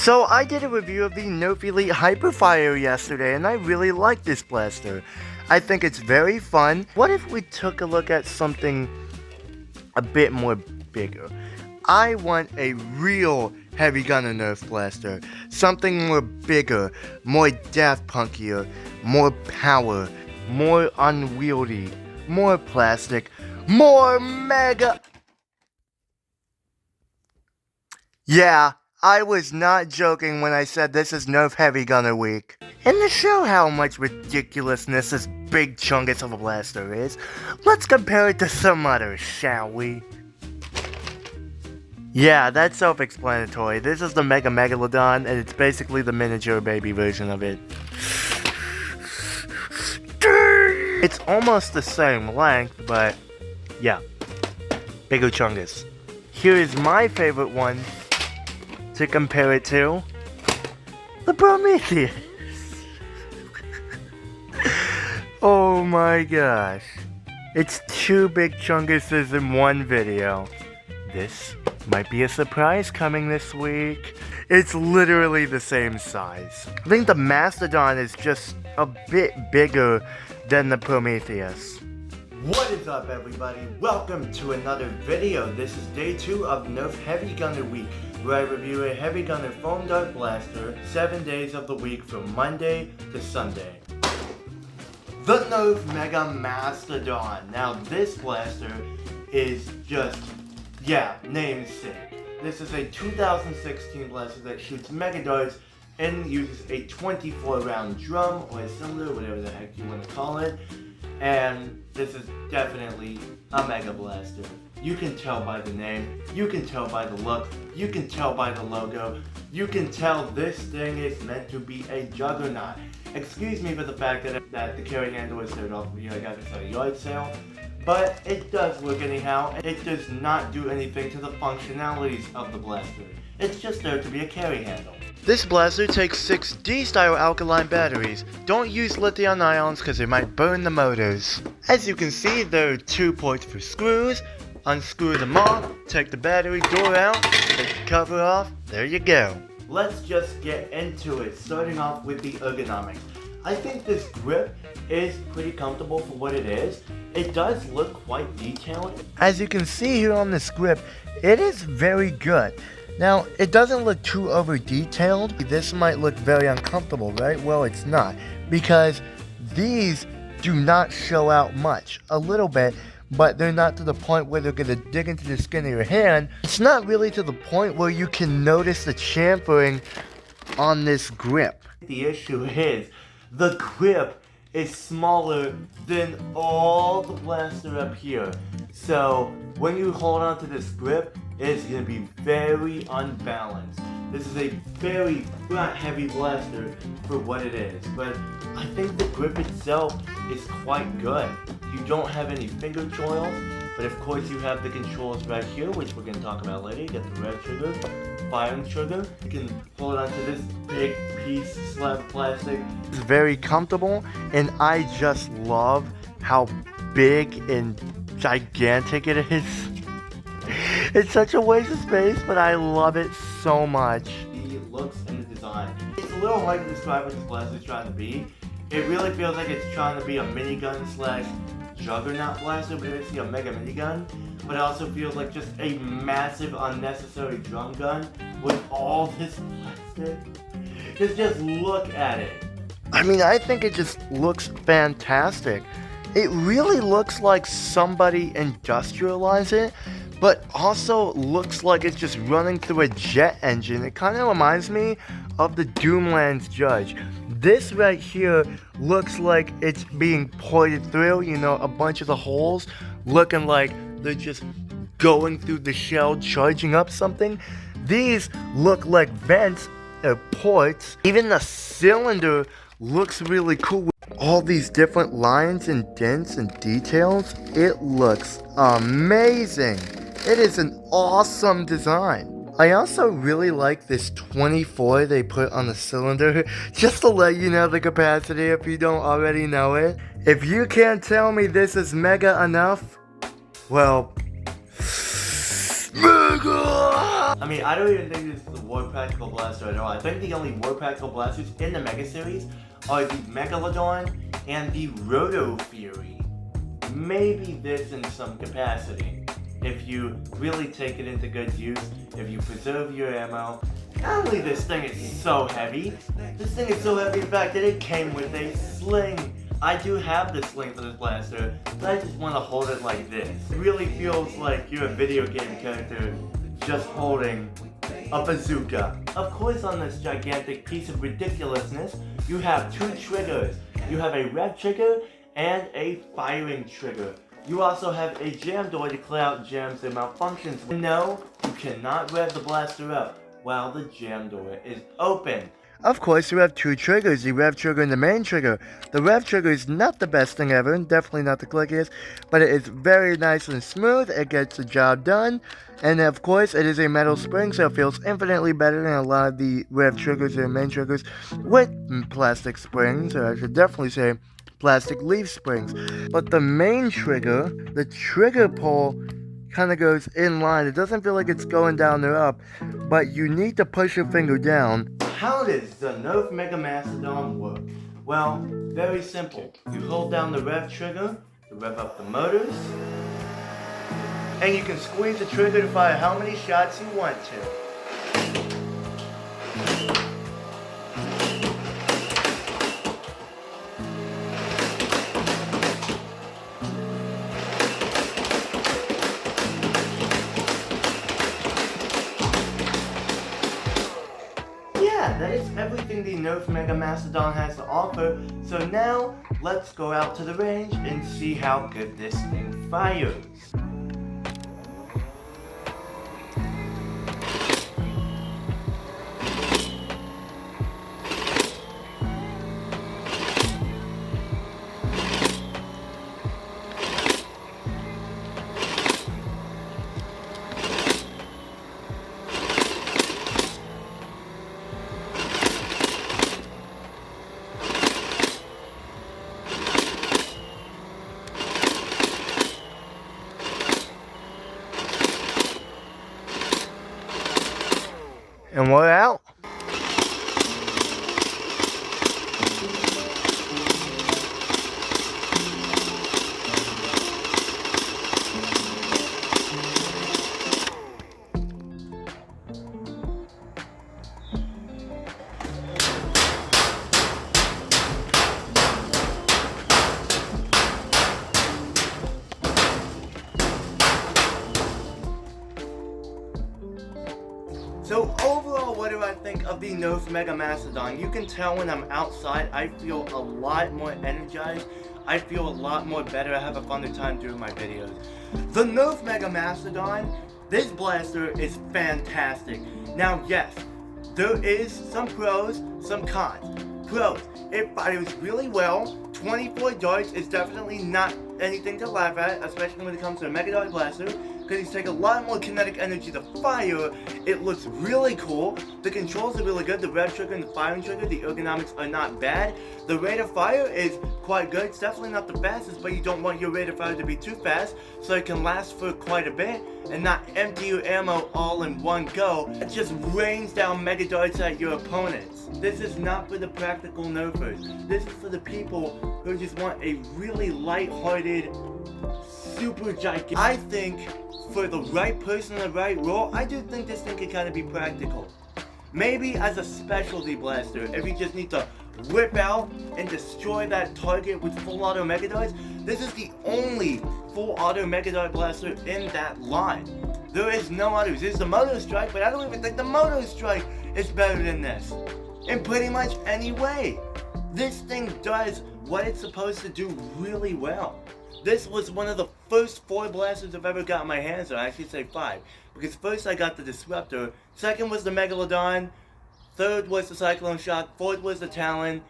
So I did a review of the Nerf Elite Hyperfire yesterday, and I really like this blaster. I think it's very fun. What if we took a look at something a bit more bigger? I want a real heavy gunner Nerf blaster. Something more bigger, more Daft Punkier, more power, more unwieldy, more plastic, more mega... Yeah, I was not joking when I said this is Nerf Heavy Gunner Week. And to show how much ridiculousness this big chungus of a blaster is, let's compare it to some others, shall we? Yeah, that's self-explanatory. This is the Mega Megalodon, and it's basically the miniature baby version of it. It's almost the same length, but yeah, bigger chungus. Here is my favorite one to compare it to, the Prometheus. Oh my gosh. It's two big chunguses in one video. This might be a surprise coming this week. It's literally the same size. I think the Mastodon is just a bit bigger than the Prometheus. What is up, everybody? Welcome to another video. This is day 2 of Nerf Heavy Gunner Week, where I review a Heavy Gunner Foam Dart Blaster 7 days of the week from Monday to Sunday. The Nerf Mega Mastodon. Now this blaster is just, yeah, name sick. This is a 2016 blaster that shoots mega darts and uses a 24 round drum or a cylinder, whatever the heck you want to call it. And this is definitely a mega blaster. You can tell by the name, you can tell by the look, you can tell by the logo, you can tell this thing is meant to be a juggernaut. Excuse me for the fact that the carry handle is turned off. I got this at a yard sale, but it does work anyhow. It does not do anything to the functionalities of the blaster. It's just there to be a carry handle. This blaster takes 6 D-style alkaline batteries. Don't use lithium ions because it might burn the motors. As you can see, there are 2 ports for screws. Unscrew them off, take the battery door out, take the cover off, there you go. Let's just get into it, starting off with the ergonomics. I think this grip is pretty comfortable for what it is. It does look quite detailed. As you can see here on this grip, it is very good. Now, it doesn't look too over detailed. This might look very uncomfortable, right? Well, it's not, because these do not show out much. A little bit, but they're not to the point where they're going to dig into the skin of your hand. It's not really to the point where you can notice the chamfering on this grip. The issue is, the grip is smaller than all the blaster up here. So, when you hold on to this grip, it's going to be very unbalanced. This is a very front heavy blaster for what it is, but I think the grip itself is quite good. You don't have any finger choils, but of course you have the controls right here, which we're going to talk about later. You get the red trigger, firing trigger. You can hold onto this big piece slab plastic. It's very comfortable, and I just love how big and gigantic it is. It's such a waste of space, but I love it so much. The looks and the design. It's a little hard to describe what this blaster is trying to be. It really feels like it's trying to be a minigun slash juggernaut blaster, but it's a mega minigun. But it also feels like just a massive unnecessary drum gun with all this plastic. Just look at it. I mean, I think it just looks fantastic. It really looks like somebody industrialized it, but also looks like it's just running through a jet engine. It kind of reminds me of the Doomlands Judge. This right here looks like it's being ported through, you know, a bunch of the holes looking like they're just going through the shell, charging up something. These look like vents or ports. Even the cylinder looks really cool with all these different lines and dents and details. It looks amazing. It is an awesome design. I also really like this 24 they put on the cylinder, just to let you know the capacity if you don't already know it. If you can't tell me this is mega enough, well, mega! I mean, I don't even think this is a War Practical Blaster at all. I think the only War Practical Blasters in the Mega Series are the Megalodon and the Roto Fury. Maybe this in some capacity, if you really take it into good use, if you preserve your ammo. Not only this thing is so heavy, this thing is so heavy in fact that it came with a sling. I do have the sling for this blaster, but I just want to hold it like this. It really feels like you're a video game character just holding a bazooka. Of course, on this gigantic piece of ridiculousness, you have two triggers. You have a rev trigger and a firing trigger. You also have a jam door to clear out jams and malfunctions. No, you cannot rev the blaster up while the jam door is open. Of course, you have two triggers, the rev trigger and the main trigger. The rev trigger is not the best thing ever, and definitely not the clickiest, but it is very nice and smooth. It gets the job done, and of course, it is a metal spring, so it feels infinitely better than a lot of the rev triggers and main triggers with plastic springs, or I should definitely say plastic leaf springs. But the main trigger, the trigger pull, kind of goes in line. It doesn't feel like it's going down or up, but you need to push your finger down. How does the Nerf Mega Mastodon work? Well, very simple. You hold down the rev trigger to rev up the motors, and you can squeeze the trigger to fire how many shots you want to. That is everything the Nerf Mega Mastodon has to offer, so now let's go out to the range and see how good this thing fires. And we're out. So overall, what do I think of the Nerf Mega Mastodon? You can tell when I'm outside, I feel a lot more energized. I feel a lot more better. I have a funner time doing my videos. The Nerf Mega Mastodon, this blaster is fantastic. Now yes, there is some pros, some cons. Pros, it fires really well. 24 darts is definitely not anything to laugh at, especially when it comes to a Mega Dart blaster, because these take a lot more kinetic energy to fire. It looks really cool. The controls are really good. The rev trigger and the firing trigger, the ergonomics are not bad. The rate of fire is quite good. It's definitely not the fastest, but you don't want your rate of fire to be too fast, so it can last for quite a bit and not empty your ammo all in one go. It just rains down Mega Darts at your opponents. This is not for the practical nerfers. This is for the people who just want a really light-hearted, super gigantic. I think for the right person in the right role, I do think this thing can kind of be practical. Maybe as a specialty blaster, if you just need to whip out and destroy that target with full auto Mega Darts, this is the only full auto Mega Dart blaster in that line. There is no others. There's the Moto Strike, but I don't even think the Moto Strike is better than this. In pretty much any way. This thing does what it's supposed to do really well. This was one of the first 4 blasters I've ever got my hands on. I should say 5. Because first I got the Disruptor, second was the Megalodon, third was the Cyclone Shock, fourth was the Talon,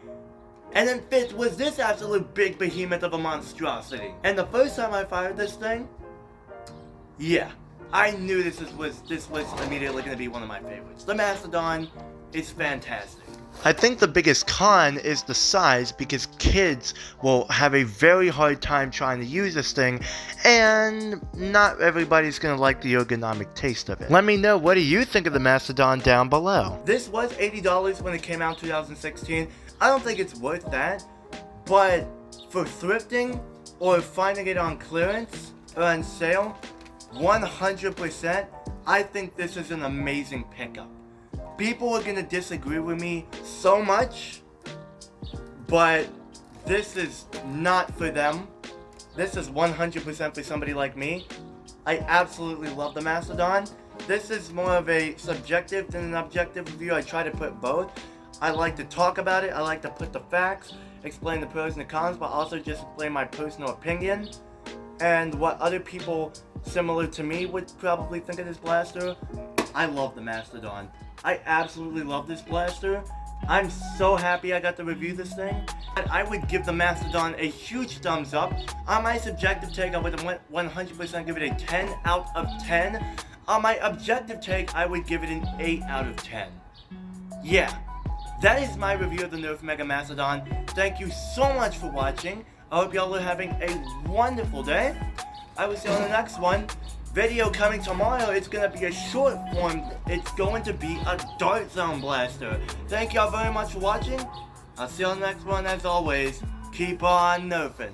and then fifth was this absolute big behemoth of a monstrosity. And the first time I fired this thing, yeah, I knew this was immediately going to be one of my favorites. The Mastodon is fantastic. I think the biggest con is the size, because kids will have a very hard time trying to use this thing, and not everybody's gonna like the ergonomic taste of it. Let me know, what do you think of the Mastodon down below. This was $80 when it came out in 2016. I don't think it's worth that, but for thrifting or finding it on clearance or on sale, 100%, I think this is an amazing pickup. People are gonna disagree with me so much, but this is not for them. This is 100% for somebody like me. I absolutely love the Mastodon. This is more of a subjective than an objective review. I try to put both. I like to talk about it. I like to put the facts, explain the pros and the cons, but also just explain my personal opinion and what other people similar to me would probably think of this blaster. I love the Mastodon. I absolutely love this blaster. I'm so happy I got to review this thing. I would give the Mastodon a huge thumbs up. On my subjective take, I would 100% give it a 10 out of 10. On my objective take, I would give it an 8 out of 10. Yeah, that is my review of the Nerf Mega Mastodon. Thank you so much for watching. I hope y'all are having a wonderful day. I will see you on the next one. Video coming tomorrow. It's gonna be a short form. It's going to be a Dart Zone blaster. Thank y'all very much for watching. I'll see you on the next one. As always, keep on nerfing.